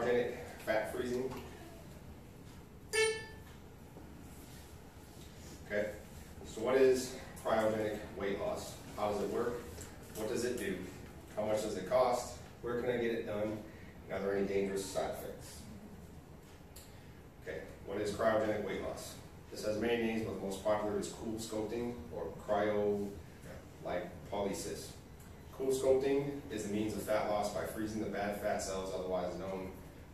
cryogenic fat freezing. Okay, so what is cryogenic weight loss? How does it work? What does it do? How much does it cost? Where can I get it done? And are there any dangerous side effects? Okay, what is cryogenic weight loss? This has many names, but the most popular is cool sculpting or cryo-lipolysis. Cool sculpting is the means of fat loss by freezing the bad fat cells, otherwise known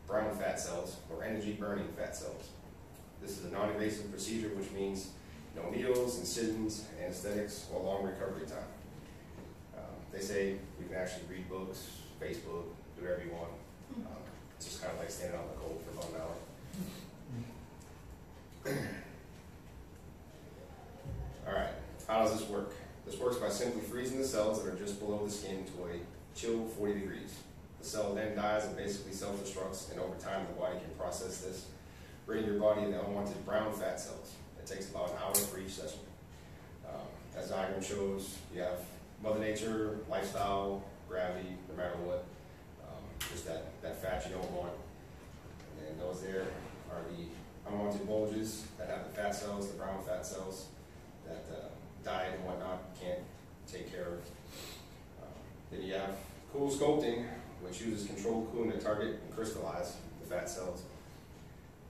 brown fat cells, or energy-burning fat cells. This is a non-invasive procedure, which means no needles, incisions, anesthetics, or long recovery time. They say you can actually read books, Facebook, do whatever you want. It's just kind of like standing out in the cold for about an hour. Alright, how does this work? This works by simply freezing the cells that are just below the skin to a chill 40 degrees. The cell then dies and basically self-destructs, and over time the body can process this, ridding your body of the unwanted brown fat cells. It takes about an hour for each session. As the diagram shows, you have Mother Nature, lifestyle, gravity, no matter what, just that fat you don't want. And then those there are the unwanted bulges that have the fat cells, the brown fat cells, that diet and whatnot can't take care of. Then you have cool sculpting, which uses controlled cooling to target and crystallize the fat cells.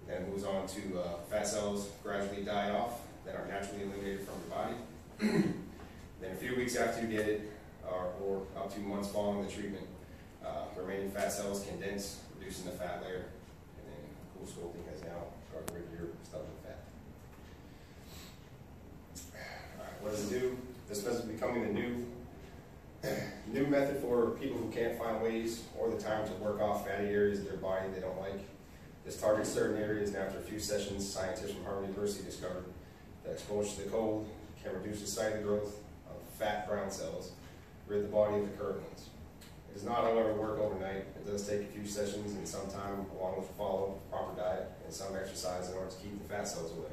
Then moves on to fat cells gradually die off that are naturally eliminated from your body. Then a few weeks after you get it, or up to months following the treatment, remaining fat cells condense, reducing the fat layer, and then cool sculpting has now gotten rid of your stubborn fat. Alright, what does it do? This is becoming the new method for people who can't find ways or the time to work off fatty areas of their body they don't like. This targets certain areas, and after a few sessions, scientists from Harvard University discovered that exposure to the cold can reduce the cycle growth of fat brown cells, rid the body of the current ones. It does not, however, work overnight. It does take a few sessions and some time, along with proper diet and some exercise in order to keep the fat cells away.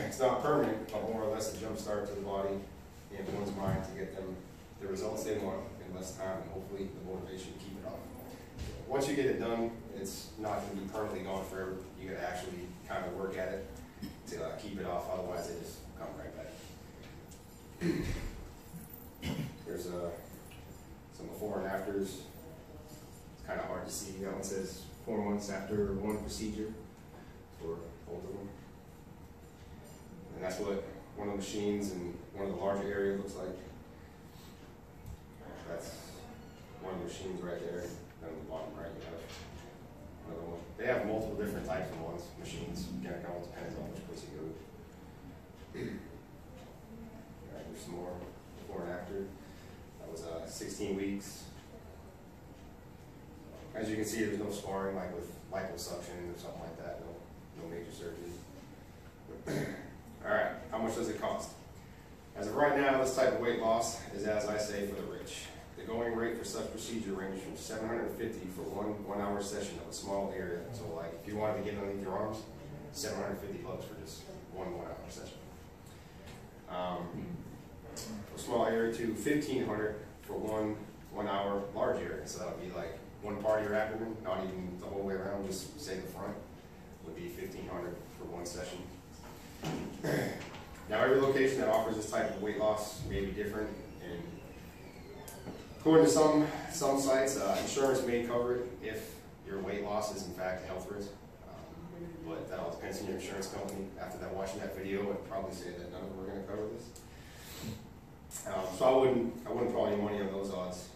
It's not permanent, but more or less a jump start to the body and one's mind to get them the results they want in less time, and hopefully the motivation to keep it off. Once you get it done, it's not going to be permanently gone forever. You got to actually kind of work at it to keep it off, otherwise they just come right back. There's some before and afters. It's kind of hard to see. That one says 4 months after one procedure for both of them. And that's what one of the machines in one of the larger areas looks like. That's one of the machines right there. On the bottom right, you have another one. They have multiple different types of machines. Again, it all depends on which place you go. Alright, there's some more before and after. That was 16 weeks. As you can see, there's no scarring like with liposuction or something like that. No major surgery. Alright, how much does it cost? As of right now, this type of weight loss is, as I say, for the rich. The going rate for such procedure ranges from $750 for one hour session of a small area. So like if you wanted to get underneath your arms, $750 for just one hour session. For a small area to $1,500 for one hour large area. So that would be like one part of your abdomen, not even the whole way around, just say the front, would be $1,500 for one session. Now every location that offers this type of weight loss may be different, and according to some sites, insurance may cover it if your weight loss is in fact a health risk, but that all depends on your insurance company. After watching that video, I'd probably say that none of them are going to cover this. So I wouldn't put all your money on those odds.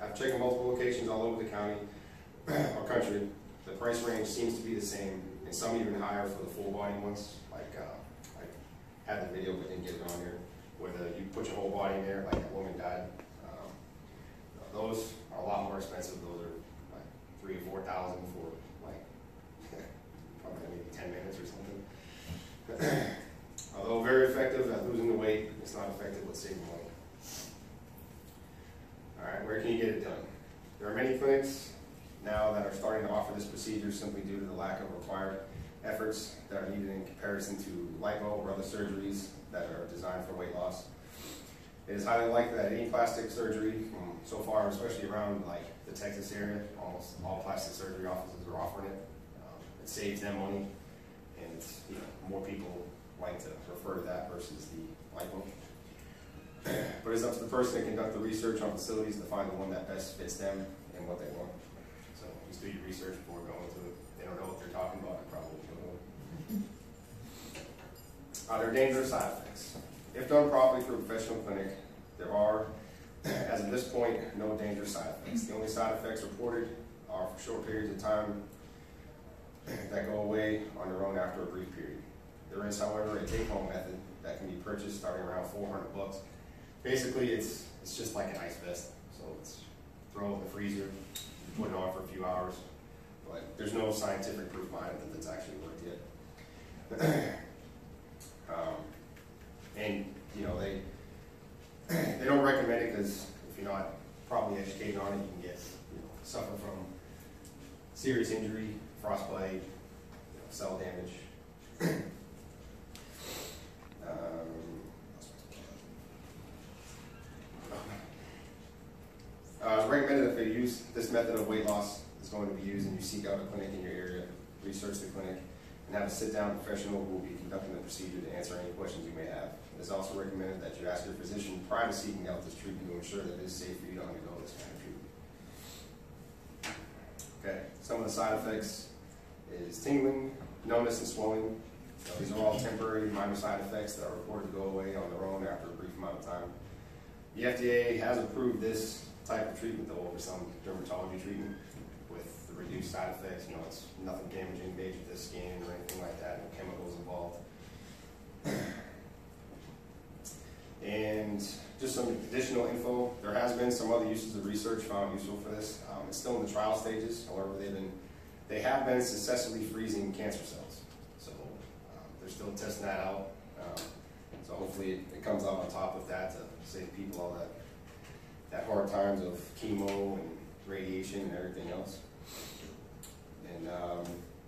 After checking multiple locations all over the county or country, the price range seems to be the same, and some even higher for the full body ones. Like I had the video but didn't get it on here, where you put your whole body in there, like that woman died. Those are a lot more expensive. Those are like $3,000 or $4,000 for like probably maybe 10 minutes or something. Although very effective at losing the weight, it's not effective with saving money. All right, where can you get it done? There are many clinics now that are starting to offer this procedure simply due to the lack of required efforts that are needed in comparison to lipo or other surgeries that are designed for weight loss. It is highly likely that any plastic surgery from so far, especially around like the the Texas area. Almost all plastic surgery offices are offering it. It saves them money, and it's, you know, more people like to refer to that versus the light one. But it's up to the person to conduct the research on facilities to find the one that best fits them and what they want. So just do your research before going to it. They don't know what they're talking about, they probably don't know. Are there dangerous side effects? If done properly through a professional clinic, there are, as of this point, no dangerous side effects. The only side effects reported are for short periods of time that go away on their own after a brief period. There is, however, a take-home method that can be purchased starting around $400. Basically, it's just like an ice vest. So it's throw it in the freezer, put it on for a few hours, but there's no scientific proof behind it that it's actually worked yet. And you know, they don't recommend it because if you're not properly educated on it, you can get, you know, suffer from serious injury, frostbite, you know, cell damage. It's recommended if they use this method of weight loss is going to be used and you seek out a clinic in your area, research the clinic, and have a sit-down professional who will be conducting the procedure to answer any questions you may have. It is also recommended that you ask your physician prior to seeking out this treatment to ensure that it is safe for you to undergo this kind of treatment. Okay, some of the side effects is tingling, numbness, and swelling. So these are all temporary, minor side effects that are reported to go away on their own after a brief amount of time. The FDA has approved this type of treatment though over some dermatology treatment with the reduced side effects. You know, it's nothing damaging major to the skin or anything like that, no chemicals involved. And just some additional info, there has been some other uses of research found useful for this. It's still in the trial stages, however they have been successfully freezing cancer cells. So they're still testing that out. So hopefully it comes out on top of that to save people all that hard times of chemo and radiation and everything else. And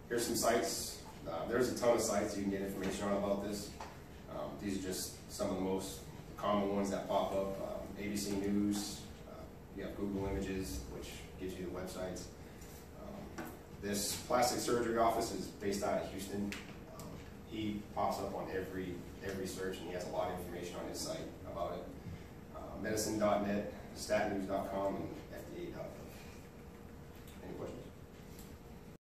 here's some sites. There's a ton of sites you can get information on about this. These are just some of the most common ones that pop up. ABC News, you have Google Images, which gives you the websites. This plastic surgery office is based out of Houston. He pops up on every search, and he has a lot of information on his site about it. Medicine.net, statnews.com, and